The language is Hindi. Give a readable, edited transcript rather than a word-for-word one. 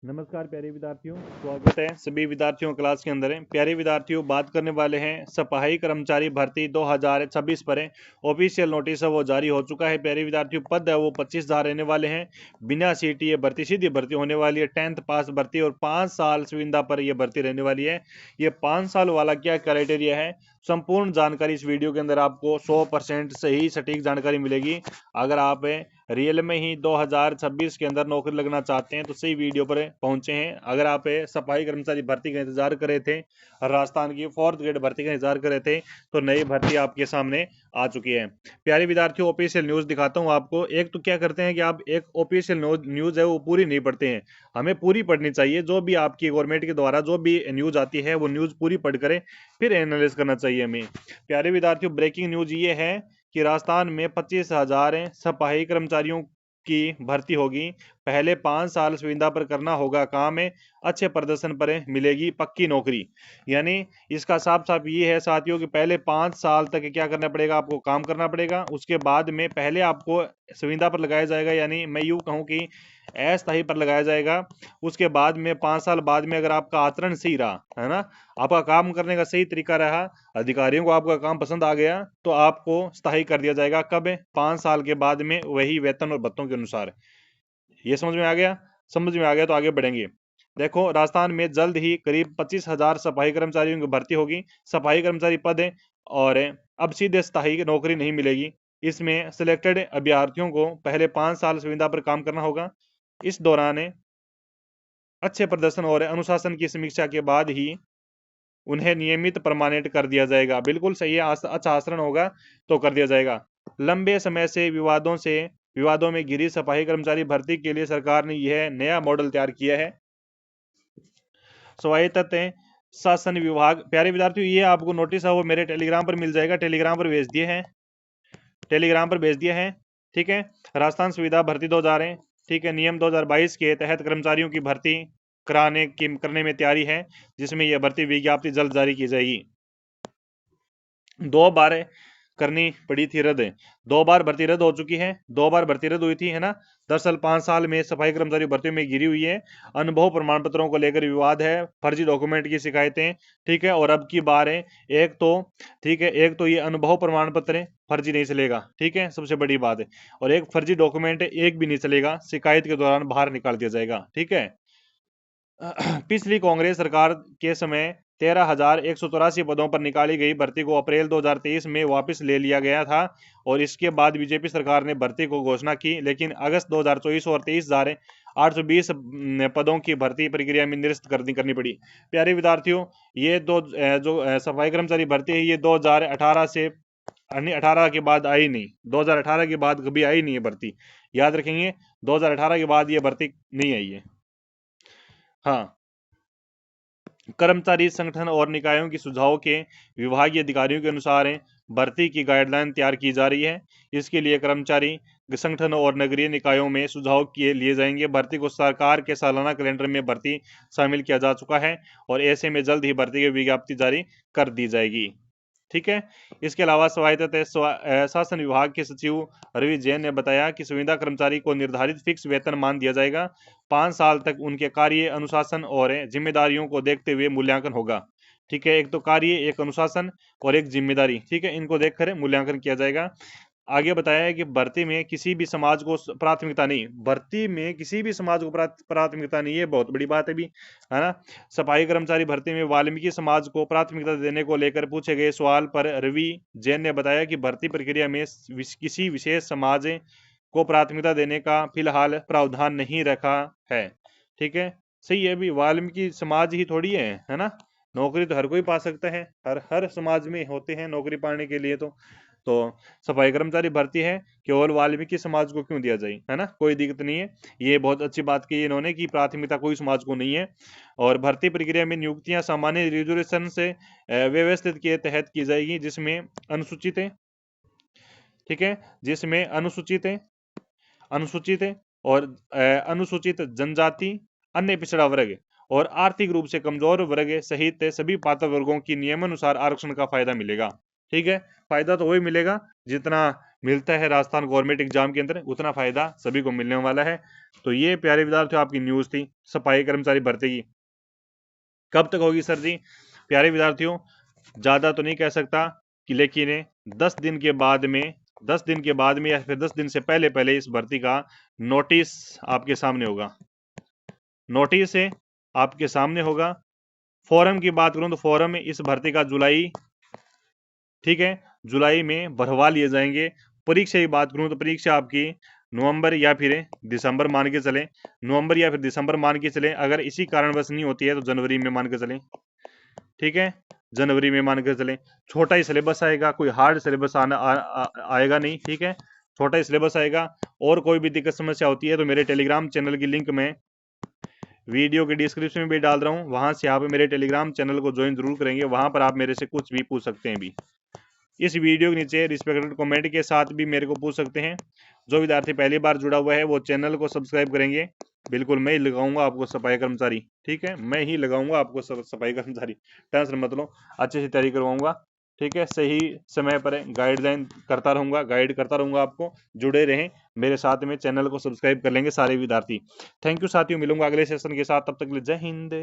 नमस्कार प्यारे विद्यार्थियों, स्वागत है सभी विद्यार्थियों क्लास के अंदर है। प्यारे विद्यार्थियों, बात करने वाले हैं सफाई कर्मचारी भर्ती 2026 पर है। ऑफिशियल नोटिस है वो जारी हो चुका है। प्यारे विद्यार्थियों, पद है वो 25,000 रहने वाले हैं। बिना सीटी ये भर्ती सीधी भर्ती होने वाली है। 10th पास भर्ती और 5 साल सुविधा पर यह भर्ती रहने वाली है। ये 5 साल वाला क्या क्राइटेरिया है, संपूर्ण जानकारी इस वीडियो के अंदर आपको 100% सही सटीक जानकारी मिलेगी। अगर आप रियल में ही 2026 के अंदर नौकरी लगना चाहते हैं तो सही वीडियो पर पहुंचे हैं। अगर आप सफाई कर्मचारी भर्ती का इंतजार कर रहे थे, राजस्थान की 4th ग्रेड भर्ती का इंतजार कर रहे थे, तो नई भर्ती आपके सामने आ चुकी है। प्यारे विद्यार्थियों, ऑफिशियल न्यूज दिखाता हूं आपको। एक तो क्या करते हैं कि आप एक ऑफिशियल न्यूज है वो पूरी नहीं पढ़ते हैं, हमें पूरी पढ़नी चाहिए। जो भी आपकी गवर्नमेंट के द्वारा जो भी न्यूज आती है वो न्यूज पूरी पढ़ कर फिर एनालिस करना चाहिए हमें। प्यारे विद्यार्थियों, ब्रेकिंग न्यूज ये है कि राजस्थान में 25,000 सफाई कर्मचारियों की भर्ती होगी। पहले 5 साल सुविधा पर करना होगा काम है, अच्छे प्रदर्शन पर मिलेगी पक्की नौकरी। यानी इसका साफ साफ ये है साथियों कि पहले 5 साल तक क्या करना पड़ेगा, आपको काम करना पड़ेगा। उसके बाद में पहले आपको सुविधा पर लगाया जाएगा, यानी मैं यूं कहूं कि अस्थायी पर लगाया जाएगा। उसके बाद में 5 साल बाद में अगर आपका आचरण सही रहा, है ना, आपका काम करने का सही तरीका रहा, अधिकारियों को आपका काम पसंद आ गया, तो आपको स्थायी कर दिया जाएगा। कब? 5 साल के बाद में, वही वेतन और भत्तों के अनुसार। ये समझ में आ गया? समझ में आ गया तो आगे बढ़ेंगे। देखो, राजस्थान में जल्द ही करीब 25,000 सफाई कर्मचारियों की भर्ती होगी। सफाई कर्मचारी पद है और अब सीधे स्थायी नौकरी नहीं मिलेगी। इसमें सिलेक्टेड अभ्यर्थियों को पहले 5 साल सुविधा पर काम करना होगा। इस दौरान अच्छे प्रदर्शन और अनुशासन की समीक्षा के बाद ही उन्हें नियमित परमानेंट कर दिया जाएगा। बिल्कुल सही है, अच्छा आचरण होगा तो कर दिया जाएगा। लंबे समय से विवादों में घिरी सफाई कर्मचारी भर्ती के लिए सरकार ने यह नया मॉडल तैयार किया है। स्वायत्त शासन विभाग। प्यारे विद्यार्थियों, ये आपको नोटिस है वो मेरे टेलीग्राम पर मिल जाएगा। टेलीग्राम पर भेज दिए हैं, टेलीग्राम पर भेज दिए हैं। ठीक है, राजस्थान सुविधा भर्ती 2000 है। ठीक है, नियम 2022 के तहत कर्मचारियों की भर्ती करने में तैयारी है, जिसमें यह भर्ती विज्ञप्ति जल्द जारी की जाएगी। 2 बार करनी पड़ी थी रद्द। 2 बार भर्ती रद्द हो चुकी है, 2 बार भर्ती रद्द हुई थी, है ना। दरअसल 5 साल में सफाई कर्मचारी भर्ती में गिरी हुई है। अनुभव प्रमाण पत्रों को लेकर विवाद है, फर्जी डॉक्यूमेंट की शिकायतें। ठीक है, और अब की बार है एक तो, ठीक है, एक तो ये अनुभव प्रमाण पत्र फर्जी नहीं चलेगा। ठीक है, सबसे बड़ी बात है। और एक फर्जी डॉक्यूमेंट एक भी नहीं चलेगा, शिकायत के दौरान बाहर निकाल दिया जाएगा। ठीक है। पिछली कांग्रेस सरकार के समय 13,183 पदों पर निकाली गई भर्ती को अप्रैल 2023 में वापस ले लिया गया था, और इसके बाद बीजेपी सरकार ने भर्ती को घोषणा की, लेकिन अगस्त 2024 और 23,820 पदों की भर्ती प्रक्रिया में निरस्त करनी पड़ी। प्यारे विद्यार्थियों, ये जो सफाई कर्मचारी भर्ती है, ये 2018 से 18 के बाद आई नहीं। 2018 के बाद कभी आई नहीं है भर्ती, याद रखेंगे। 2018 के बाद ये भर्ती नहीं आई है। हाँ, कर्मचारी संगठन और निकायों की सुझाव के विभागीय अधिकारियों के अनुसार भर्ती की गाइडलाइन तैयार की जा रही है। इसके लिए कर्मचारी संगठन और नगरीय निकायों में सुझाव किए लिए जाएंगे। भर्ती को सरकार के सालाना कैलेंडर में भर्ती शामिल किया जा चुका है, और ऐसे में जल्द ही भर्ती की विज्ञप्ति जारी कर दी जाएगी। ठीक है। इसके अलावा स्वायत्त शासन विभाग के सचिव रवि जैन ने बताया कि संविदा कर्मचारी को निर्धारित फिक्स वेतन मान दिया जाएगा। 5 साल तक उनके कार्य, अनुशासन और जिम्मेदारियों को देखते हुए मूल्यांकन होगा। ठीक है, एक तो कार्य, एक अनुशासन और एक जिम्मेदारी। ठीक है, इनको देखकर मूल्यांकन किया जाएगा। आगे बताया है कि भर्ती में किसी भी समाज को प्राथमिकता नहीं, भर्ती में किसी भी समाज को प्राथमिकता नहीं है। बहुत बड़ी बात है भी, है ना। सफाई कर्मचारी भर्ती में वाल्मीकि समाज को प्राथमिकता देने को लेकर पूछे गए सवाल पर रवि जैन ने बताया कि भर्ती प्रक्रिया में किसी विशेष समाज को प्राथमिकता देने का फिलहाल प्रावधान नहीं रखा है। ठीक है, सही है भी, वाल्मीकि समाज ही थोड़ी है ना। नौकरी तो हर कोई पा सकता है, हर समाज में होते हैं नौकरी पाने के लिए। तो सफाई कर्मचारी भर्ती है, केवल वाल्मीकि समाज को क्यों दिया जाए, है ना, कोई दिक्कत नहीं है। ये बहुत अच्छी बात की इन्होंने कि प्राथमिकता कोई समाज को नहीं है। और भर्ती प्रक्रिया में नियुक्तियां सामान्य रिजर्वेशन से व्यवस्थित के तहत की जाएगी, जिसमें अनुसूचित है। ठीक है, जिसमें अनुसूचित और अनुसूचित जनजाति, अन्य पिछड़ा वर्ग और आर्थिक रूप से कमजोर वर्ग सहित सभी पात्र वर्गों की नियमानुसार आरक्षण का फायदा मिलेगा। ठीक है, फायदा तो वही मिलेगा जितना मिलता है राजस्थान गवर्नमेंट एग्जाम के अंदर, उतना फायदा सभी को मिलने वाला है। तो ये प्यारे विद्यार्थियों आपकी न्यूज थी सफाई कर्मचारी भर्ती की। कब तक होगी सर जी? प्यारे विद्यार्थियों ज्यादा तो नहीं कह सकता कि, लेकिन 10 दिन के बाद में, 10 दिन के बाद में या फिर 10 दिन से पहले पहले इस भर्ती का नोटिस आपके सामने होगा। नोटिस है आपके सामने होगा। फॉर्म की बात करूं तो फॉर्म इस भर्ती का जुलाई, ठीक है, जुलाई में भरवा लिए जाएंगे। परीक्षा की बात करूं तो परीक्षा आपकी नवंबर या फिर दिसंबर मान के चले, नवंबर या फिर दिसंबर मान के चले। अगर इसी कारणवश नहीं होती है तो जनवरी में मान के चले, ठीक है, जनवरी में मान के चले। छोटा ही सिलेबस आएगा, कोई हार्ड सिलेबस आएगा नहीं, ठीक है, छोटा ही सिलेबस आएगा। और कोई भी दिक्कत समस्या होती है तो मेरे टेलीग्राम चैनल की लिंक में वीडियो के डिस्क्रिप्शन में भी डाल रहा हूं, वहां से आप मेरे टेलीग्राम चैनल को ज्वाइन जरूर करेंगे। वहां पर आप मेरे से कुछ भी पूछ सकते हैं भी। इस वीडियो के नीचे रिस्पेक्टेड कमेंट के साथ भी मेरे को पूछ सकते हैं। जो विद्यार्थी पहली बार जुड़ा हुआ है वो चैनल को सब्सक्राइब करेंगे। बिल्कुल मैं ही लगाऊंगा आपको सफाई कर्मचारी, ठीक है, मैं ही लगाऊंगा आपको सफाई कर्मचारी, टेंशन मत लो, अच्छे से तैयारी करवाऊंगा, ठीक है, सही समय पर गाइडलाइन करता रहूंगा, गाइड करता रहूंगा आपको। जुड़े रहें मेरे साथ में, चैनल को सब्सक्राइब कर लेंगे सारे विद्यार्थी। थैंक यू साथियों, मिलूंगा अगले सेशन के साथ, तब तक के लिए जय हिंद।